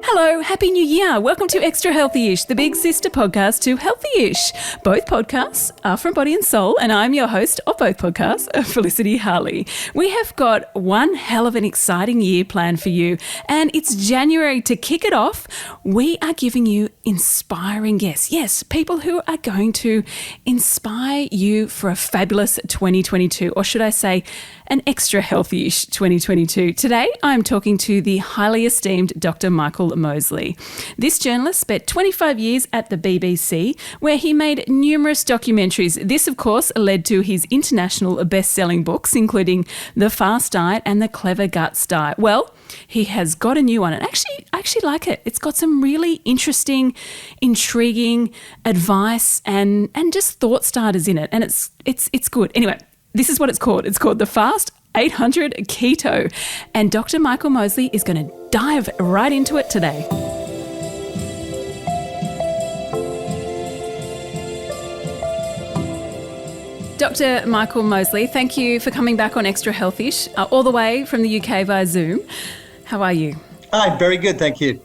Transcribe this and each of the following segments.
Hello, Happy New Year. Welcome to Extra Healthy-ish, the big sister podcast to Healthy-ish. Both podcasts are from Body+Soul, and I'm your host of both podcasts, Felicity Harley. We have got one hell of an exciting year planned for you, and it's January. To kick it off, we are giving you inspiring guests. Yes, people who are going to inspire you for a fabulous 2022, or should I say, an extra healthy-ish 2022. Today, I'm talking to the highly esteemed Dr. Michael Mosley. This journalist spent 25 years at the BBC, where he made numerous documentaries. This, of course, led to his international best-selling books, including The Fast Diet and The Clever Guts Diet. Well, he has got a new one, and I actually like it. It's got some really interesting, intriguing advice and just thought starters in it, and it's good. Anyway, this is what it's called. It's called The Fast 800 Keto. And Dr. Michael Mosley is going to dive right into it today. Dr. Michael Mosley, thank you for coming back on Extra Healthish, all the way from the UK via Zoom. How are you? Hi, very good, thank you.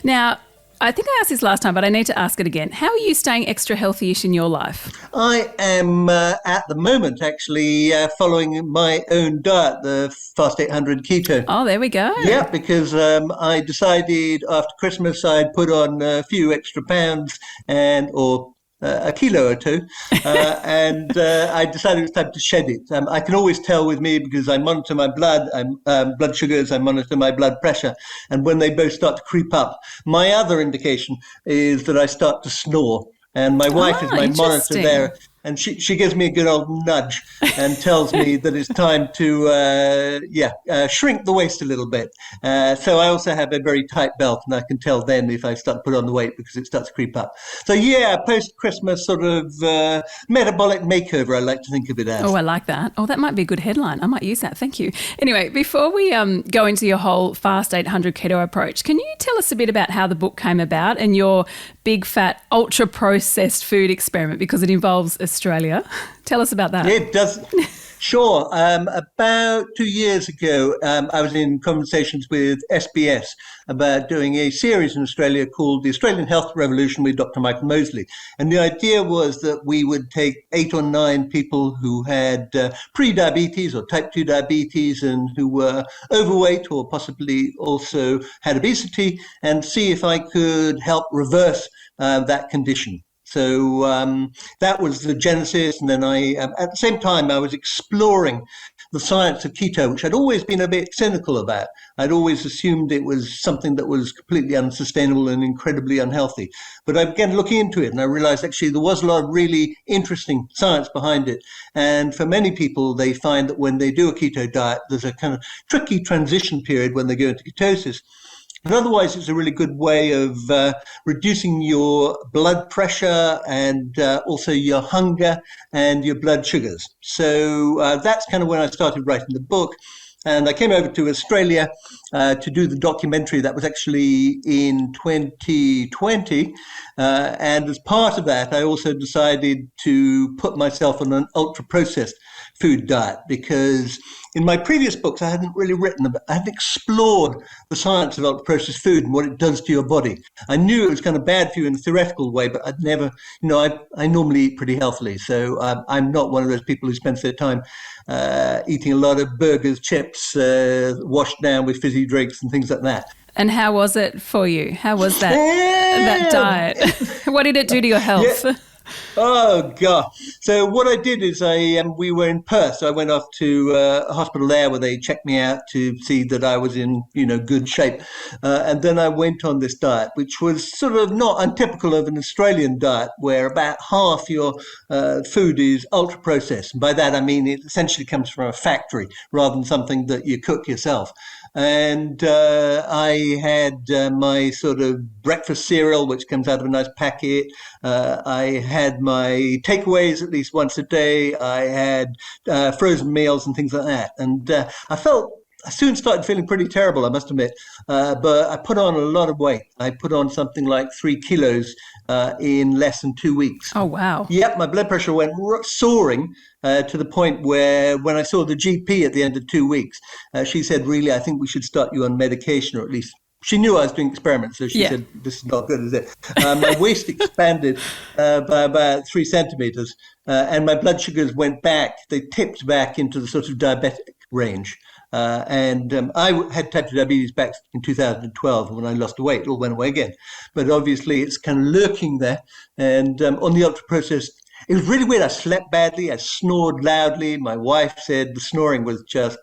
Now, I think I asked this last time, but I need to ask it again. How are you staying extra healthy-ish in your life? I am, at the moment, actually following my own diet, the Fast 800 Keto. Oh, there we go. Yeah, because I decided after Christmas I'd put on a few extra pounds or a kilo or two, and I decided it was time to shed it. I can always tell with me because I monitor my blood sugars, I monitor my blood pressure, and when they both start to creep up, my other indication is that I start to snore. And my wife is my monitor there, and she gives me a good old nudge and tells me that it's time to shrink the waist a little bit. So I also have a very tight belt, and I can tell then if I start to put on the weight because it starts to creep up. So yeah, post-Christmas sort of metabolic makeover, I like to think of it as. Oh, I like that. Oh, that might be a good headline. I might use that. Thank you. Anyway, before we go into your whole Fast 800 Keto approach, can you tell us a bit about how the book came about and your big, fat, ultra-processed food experiment, because it involves Australia? Tell us about that. It does. Sure. About 2 years ago, I was in conversations with SBS about doing a series in Australia called The Australian Health Revolution with Dr. Michael Mosley. And the idea was that we would take 8 or 9 people who had pre-diabetes or type 2 diabetes and who were overweight or possibly also had obesity and see if I could help reverse that condition. So that was the genesis. And then at the same time, I was exploring the science of keto, which I'd always been a bit cynical about. I'd always assumed it was something that was completely unsustainable and incredibly unhealthy. But I began looking into it, and I realized actually there was a lot of really interesting science behind it. And for many people, they find that when they do a keto diet, there's a kind of tricky transition period when they go into ketosis. But otherwise, it's a really good way of reducing your blood pressure and also your hunger and your blood sugars. So that's kind of when I started writing the book. And I came over to Australia to do the documentary. That was actually in 2020. And as part of that, I also decided to put myself on an ultra-processed food diet, because in my previous books, I hadn't really written about, I hadn't explored the science of ultra-processed food and what it does to your body. I knew it was kind of bad for you in a theoretical way, but I'd never, I normally eat pretty healthily. So I'm not one of those people who spends their time eating a lot of burgers, chips, washed down with fizzy drinks and things like that. And how was it for you? How was that diet? What did it do to your health? Yeah. Oh, God. So what I did is we were in Perth. So I went off to a hospital there where they checked me out to see that I was in, good shape. And then I went on this diet, which was sort of not untypical of an Australian diet, where about half your food is ultra processed. And by that, I mean it essentially comes from a factory rather than something that you cook yourself. And I had my sort of breakfast cereal, which comes out of a nice packet. I had my takeaways at least once a day. I had frozen meals and things like that. And I soon started feeling pretty terrible, I must admit. But I put on a lot of weight. I put on something like 3 kilos in less than 2 weeks. Oh, wow. Yep, my blood pressure went soaring to the point where when I saw the GP at the end of 2 weeks, she said, really, I think we should start you on medication, or at least she knew I was doing experiments, so she Yeah. said, "This is not good, is it?" My waist expanded by about 3 centimeters, and my blood sugars went back. They tipped back into the sort of diabetic range. And I had type 2 diabetes back in 2012 when I lost the weight. It all went away again. But obviously, it's kind of lurking there. And on the ultra processed, it was really weird. I slept badly. I snored loudly. My wife said the snoring was just,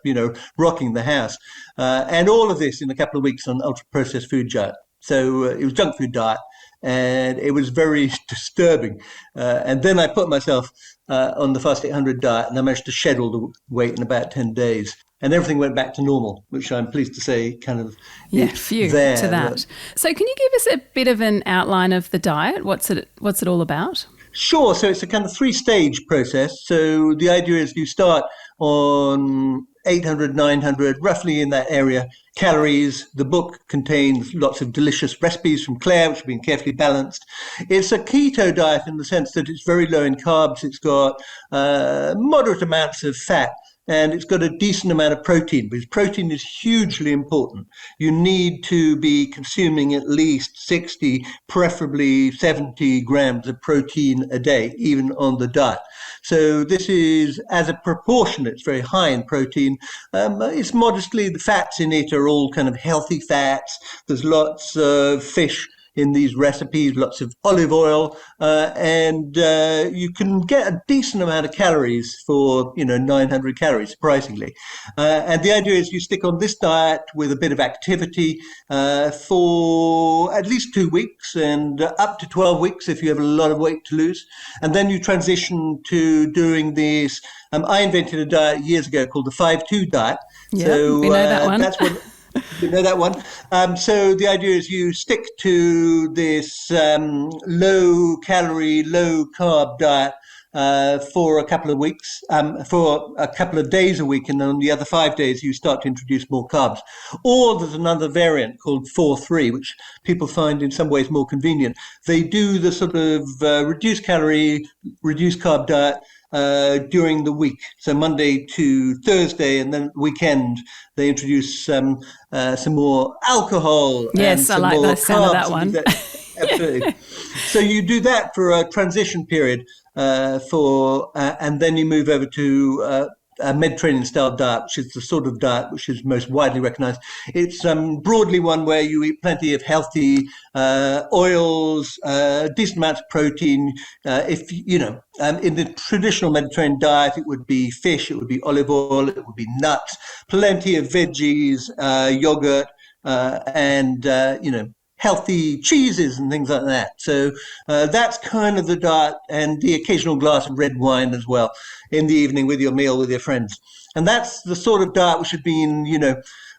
rocking the house. And all of this in a couple of weeks on ultra processed food diet. So it was junk food diet. And it was very disturbing. And then I put myself on the Fast 800 diet, and I managed to shed all the weight in about 10 days. And everything went back to normal, which I'm pleased to say kind of phew there. to that. So can you give us a bit of an outline of the diet? What's it all about? Sure. So it's a kind of 3-stage process. So the idea is you start on 800, 900, roughly in that area, calories. The book contains lots of delicious recipes from Claire, which have been carefully balanced. It's a keto diet in the sense that it's very low in carbs. It's got moderate amounts of fat. And it's got a decent amount of protein, because protein is hugely important. You need to be consuming at least 60, preferably 70 grams of protein a day, even on the diet. So this is, as a proportion, it's very high in protein. It's modestly, the fats in it are all kind of healthy fats. There's lots of fish in these recipes, lots of olive oil, and you can get a decent amount of calories for 900 calories, surprisingly. And the idea is you stick on this diet with a bit of activity for at least 2 weeks and up to 12 weeks if you have a lot of weight to lose. And then you transition to doing this. I invented a diet years ago called the 5-2 diet. Yeah, so we know that one. That's what. You know that one. So the idea is you stick to this low calorie, low carb diet for a couple of weeks, for a couple of days a week, and on the other 5 days you start to introduce more carbs. Or there's another variant called 4-3, which people find in some ways more convenient. They do the sort of reduced calorie, reduced carb diet during the week, so Monday to Thursday, and then weekend they introduce some more alcohol. Yes, I like the sound of that one. Absolutely. So you do that for a transition period, and then you move over to a Mediterranean style diet, which is the sort of diet which is most widely recognized. It's broadly one where you eat plenty of healthy oils, decent amounts of protein. In the traditional Mediterranean diet, it would be fish, it would be olive oil, it would be nuts, plenty of veggies, yogurt, and healthy cheeses and things like that. So that's kind of the diet, and the occasional glass of red wine as well in the evening with your meal with your friends. And that's the sort of diet which has been,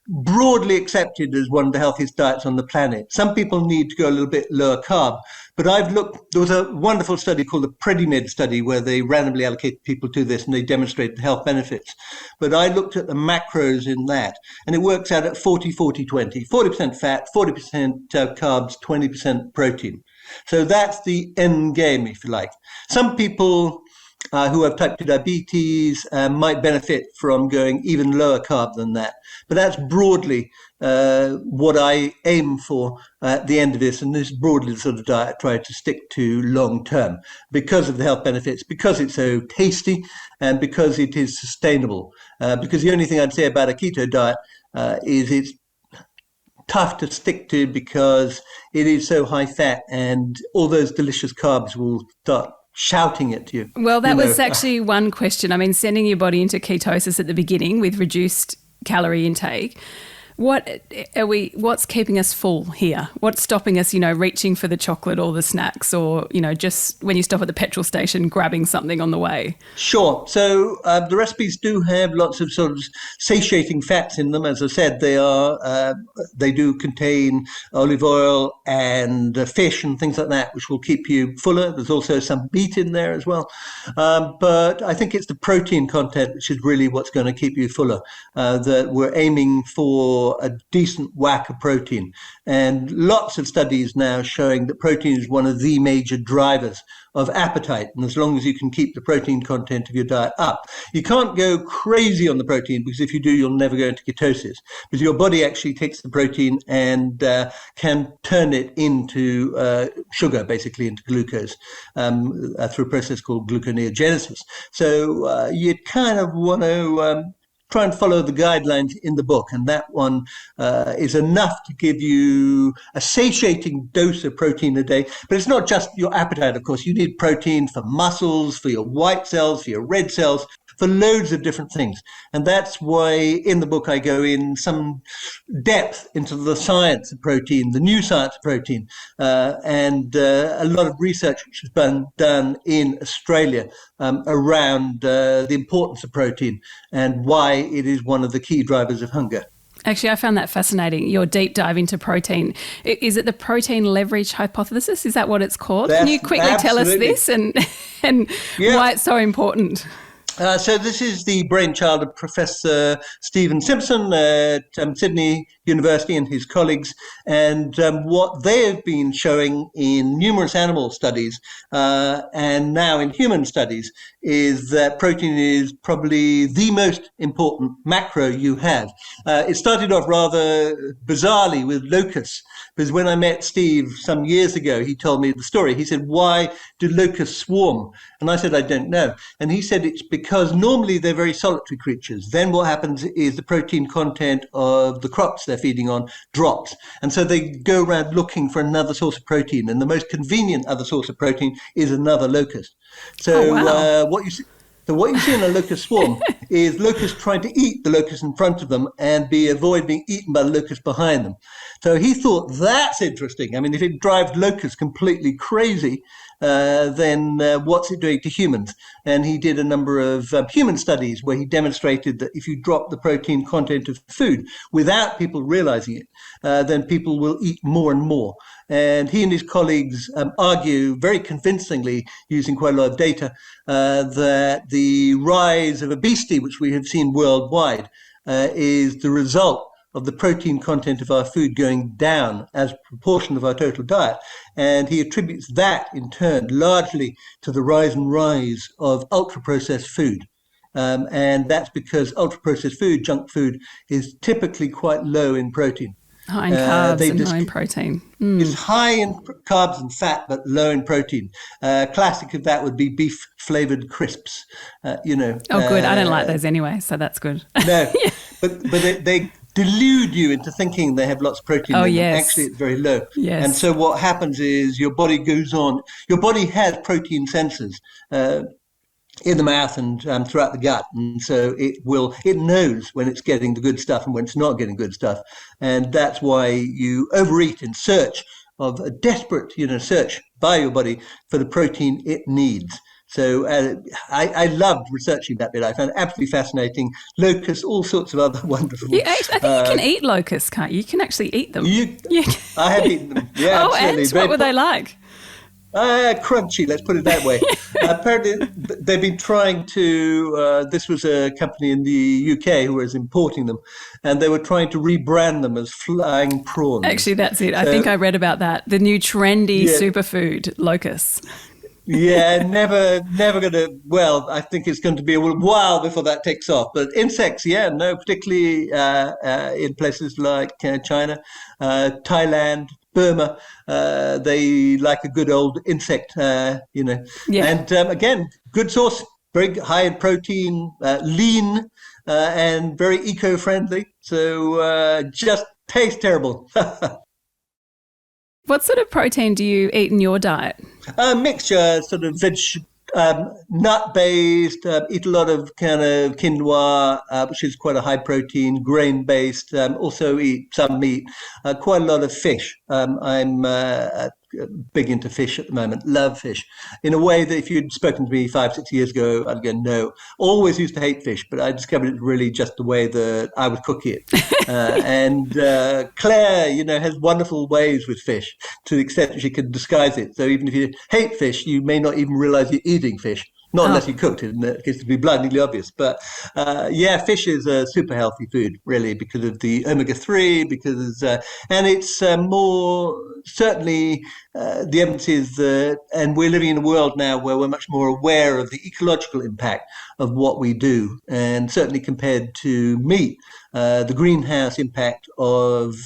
broadly accepted as one of the healthiest diets on the planet. Some people need to go a little bit lower carb, but there was a wonderful study called the PREDIMED study where they randomly allocated people to this and they demonstrated the health benefits. But I looked at the macros in that, and it works out at 40-40-20, 40% fat, 40% carbs, 20% protein. So that's the end game, if you like. Some people who have type 2 diabetes might benefit from going even lower carb than that. But that's broadly what I aim for at the end of this. And this is broadly the sort of diet I try to stick to long term because of the health benefits, because it's so tasty, and because it is sustainable. Because the only thing I'd say about a keto diet is it's tough to stick to because it is so high fat, and all those delicious carbs will start shouting at you. Well, that was actually one question. I mean, sending your body into ketosis at the beginning with reduced calorie intake. What's keeping us full here? What's stopping us, reaching for the chocolate or the snacks, or, just when you stop at the petrol station, grabbing something on the way? Sure. So the recipes do have lots of sort of satiating fats in them. As I said, they do contain olive oil and fish and things like that, which will keep you fuller. There's also some meat in there as well. But I think it's the protein content which is really what's going to keep you fuller, that we're aiming for for a decent whack of protein. And lots of studies now showing that protein is one of the major drivers of appetite. And as long as you can keep the protein content of your diet up, you can't go crazy on the protein, because if you do, you'll never go into ketosis. Because your body actually takes the protein and can turn it into sugar, basically into glucose, through a process called gluconeogenesis. So you kind of want to try and follow the guidelines in the book, and that one is enough to give you a satiating dose of protein a day. But it's not just your appetite, of course. You need protein for muscles, for your white cells, for your red cells, for loads of different things. And that's why in the book I go in some depth into the science of protein, the new science of protein, and a lot of research which has been done in Australia around the importance of protein and why it is one of the key drivers of hunger. Actually, I found that fascinating, your deep dive into protein. Is it the protein leverage hypothesis? Is that what it's called? Can you quickly tell us this and why it's so important? So this is the brainchild of Professor Stephen Simpson at Sydney University and his colleagues. And what they have been showing in numerous animal studies and now in human studies is that protein is probably the most important macro you have. It started off rather bizarrely with locusts, because when I met Steve some years ago, he told me the story. He said, "Why do locusts swarm?" And I said, "I don't know." And he said, "It's because normally they're very solitary creatures. Then what happens is the protein content of the crops they're feeding on drops. And so they go around looking for another source of protein. And the most convenient other source of protein is another locust." So what you see in a locust swarm is locusts trying to eat the locust in front of them and avoid being eaten by the locust behind them. So he thought, that's interesting. I mean, if it drives locusts completely crazy, then what's it doing to humans? And he did a number of human studies where he demonstrated that if you drop the protein content of food without people realizing it, then people will eat more and more. And he and his colleagues argue very convincingly, using quite a lot of data, that the rise of obesity, which we have seen worldwide, is the result of the protein content of our food going down as a proportion of our total diet. And he attributes that, in turn, largely to the rise of ultra-processed food. And that's because ultra-processed food, junk food, is typically quite low in protein. High in carbs and low in protein. It's high in carbs and fat, but low in protein. Classic of that would be beef-flavored crisps. Oh, good. I don't like those anyway, so that's good. No, yeah. but they delude you into thinking they have lots of protein in them. Yes. Actually, it's very low. Yes. And so what happens is your body has protein sensors in the mouth and throughout the gut. And so it knows when it's getting the good stuff and when it's not getting good stuff. And that's why you overeat in search of a desperate, search by your body for the protein it needs. So I loved researching that bit. I found it absolutely fascinating. Locusts, all sorts of other wonderful. I think you can eat locusts, can't you? You can actually eat them. I have eaten them. Yeah, absolutely. And what were they like? Crunchy, let's put it that way. Apparently, they've been trying to, this was a company in the UK who was importing them, and they were trying to rebrand them as flying prawns. Actually, that's it. I think I read about that. The new trendy superfood, locusts. Yeah, never going to, I think it's going to be a while before that takes off. But insects, particularly in places like China, Thailand, Burma, they like a good old insect, And again, good source, very high in protein, lean, and very eco-friendly. So just tastes terrible. What sort of protein do you eat in your diet? A mixture, sort of nut-based, eat a lot of kind of quinoa, which is quite a high protein, grain-based, also eat some meat, quite a lot of fish. I'm big into fish at the moment, love fish, in a way that if you'd spoken to me 5-6 years ago, I'd go, no. Always used to hate fish, but I discovered it's really just the way that I would cook it. And Claire, has wonderful ways with fish to the extent that she can disguise it. So even if you hate fish, you may not even realize you're eating fish. Not unless you cooked it, and it gets to be blindingly obvious. But fish is a super healthy food, really, because of the omega-3, and it's more certainly the evidence is that, and we're living in a world now where we're much more aware of the ecological impact of what we do, and certainly compared to meat, the greenhouse impact of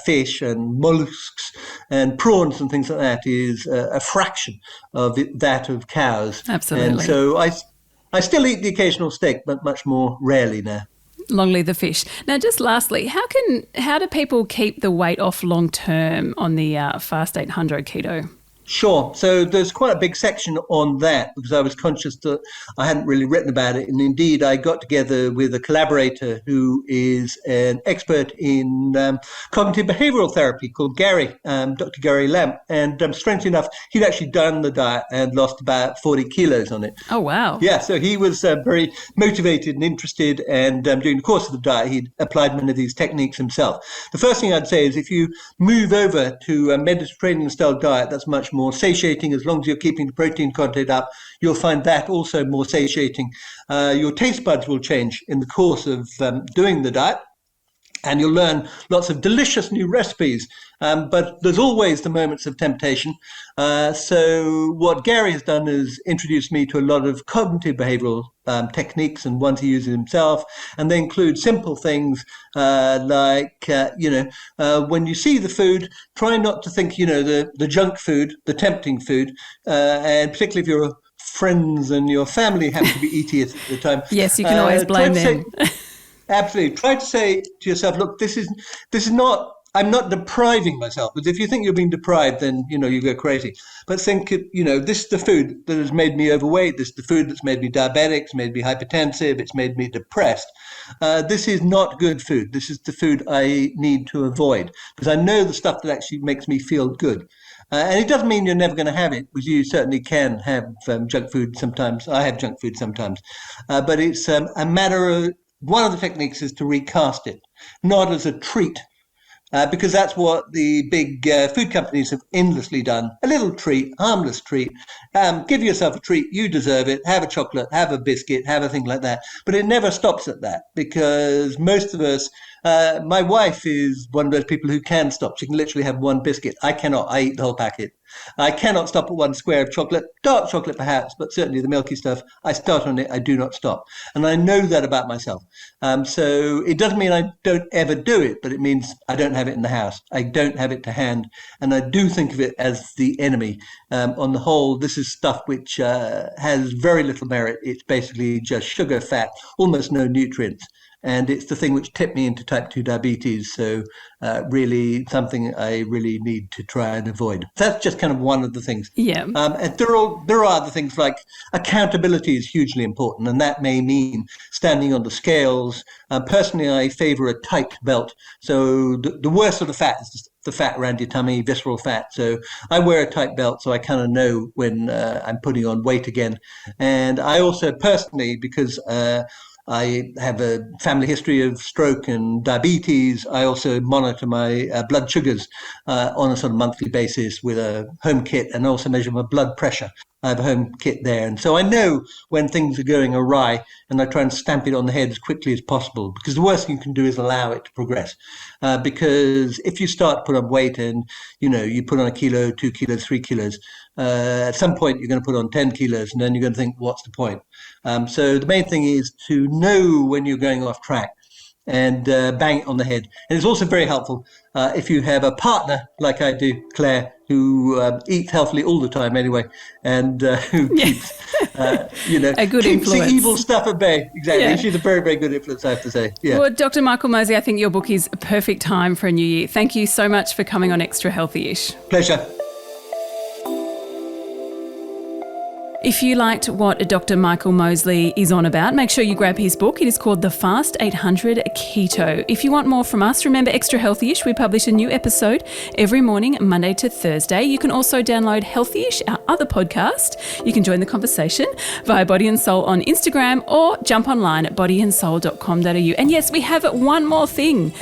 fish and mollusks and prawns and things like that is a fraction of that of cows. Absolutely. And so I still eat the occasional steak, but much more rarely now. Long live the fish. Now, just lastly, how do people keep the weight off long term on the Fast 800 keto? Sure. So there's quite a big section on that because I was conscious that I hadn't really written about it. And indeed, I got together with a collaborator who is an expert in cognitive behavioral therapy called Gary, Dr. Gary Lamb. And strangely enough, he'd actually done the diet and lost about 40 kilos on it. Oh, wow. Yeah. So he was very motivated and interested. And during the course of the diet, he'd applied many of these techniques himself. The first thing I'd say is if you move over to a Mediterranean style diet, that's much more satiating. As long as you're keeping the protein content up, you'll find that also more satiating. Your taste buds will change in the course of doing the diet, and you'll learn lots of delicious new recipes. But there's always the moments of temptation. So what Gary has done is introduced me to a lot of cognitive behavioral techniques and ones he uses himself. And they include simple things like, when you see the food, try not to think, the junk food, the tempting food, and particularly if your friends and your family happen to be eating it at the time. Yes, you can always blame them. Absolutely. Try to say to yourself, look, this is not, I'm not depriving myself. Because if you think you're being deprived, then, you go crazy. But think, this is the food that has made me overweight. This is the food that's made me diabetic. It's made me hypertensive. It's made me depressed. This is not good food. This is the food I need to avoid because I know the stuff that actually makes me feel good. And it doesn't mean you're never going to have it, because you certainly can have junk food sometimes. I have junk food sometimes. But it's a matter of, one of the techniques is to recast it, not as a treat, because that's what the big food companies have endlessly done. A little treat, harmless treat. Give yourself a treat. You deserve it. Have a chocolate, have a biscuit, have a thing like that. But it never stops at that, because most of us, my wife is one of those people who can stop. She can literally have one biscuit. I cannot. I eat the whole packet. I cannot stop at one square of chocolate, dark chocolate perhaps, but certainly the milky stuff, I start on it, I do not stop. And I know that about myself. So it doesn't mean I don't ever do it, but it means I don't have it in the house. I don't have it to hand. And I do think of it as the enemy. On the whole, this is stuff which has very little merit. It's basically just sugar, fat, almost no nutrients. And it's the thing which tipped me into type 2 diabetes. So really something I really need to try and avoid. That's just kind of one of the things. Yeah. And there are other things like accountability is hugely important. And that may mean standing on the scales. Personally, I favor a tight belt. So the worst of the fat is the fat around your tummy, visceral fat. So I wear a tight belt so I kind of know when I'm putting on weight again. And I also personally, because I have a family history of stroke and diabetes, I also monitor my blood sugars on a sort of monthly basis with a home kit, and also measure my blood pressure. I have a home kit there. And so I know when things are going awry, and I try and stamp it on the head as quickly as possible, because the worst thing you can do is allow it to progress. Because if you start to put on weight and, you put on a kilo, 2 kilos, 3 kilos, at some point you're going to put on 10 kilos, and then you're going to think, what's the point? So the main thing is to know when you're going off track and bang it on the head. And it's also very helpful if you have a partner like I do, Claire, who eats healthily all the time anyway, and who keeps, a good keeps influence. the evil stuff at bay. Exactly. Yeah. She's a very, very good influence, I have to say. Yeah. Well, Dr. Michael Mosley, I think your book is a perfect time for a new year. Thank you so much for coming on Extra Healthy-ish. Pleasure. If you liked what Dr. Michael Mosley is on about, make sure you grab his book. It is called The Fast 800 Keto. If you want more from us, remember Extra Healthy-ish. We publish a new episode every morning, Monday to Thursday. You can also download Healthy-ish, our other podcast. You can join the conversation via Body & Soul on Instagram, or jump online at bodyandsoul.com.au. And yes, we have one more thing.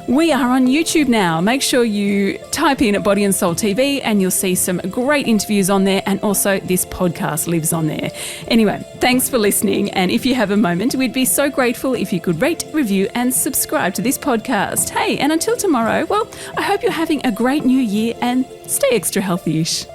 We are on YouTube now. Make sure you type in Body & Soul TV and you'll see some great interviews on there, and also this podcast lives on there. Anyway, thanks for listening, and if you have a moment, we'd be so grateful if you could rate, review and subscribe to this podcast. Hey, and until tomorrow, well, I hope you're having a great new year and stay extra healthy-ish.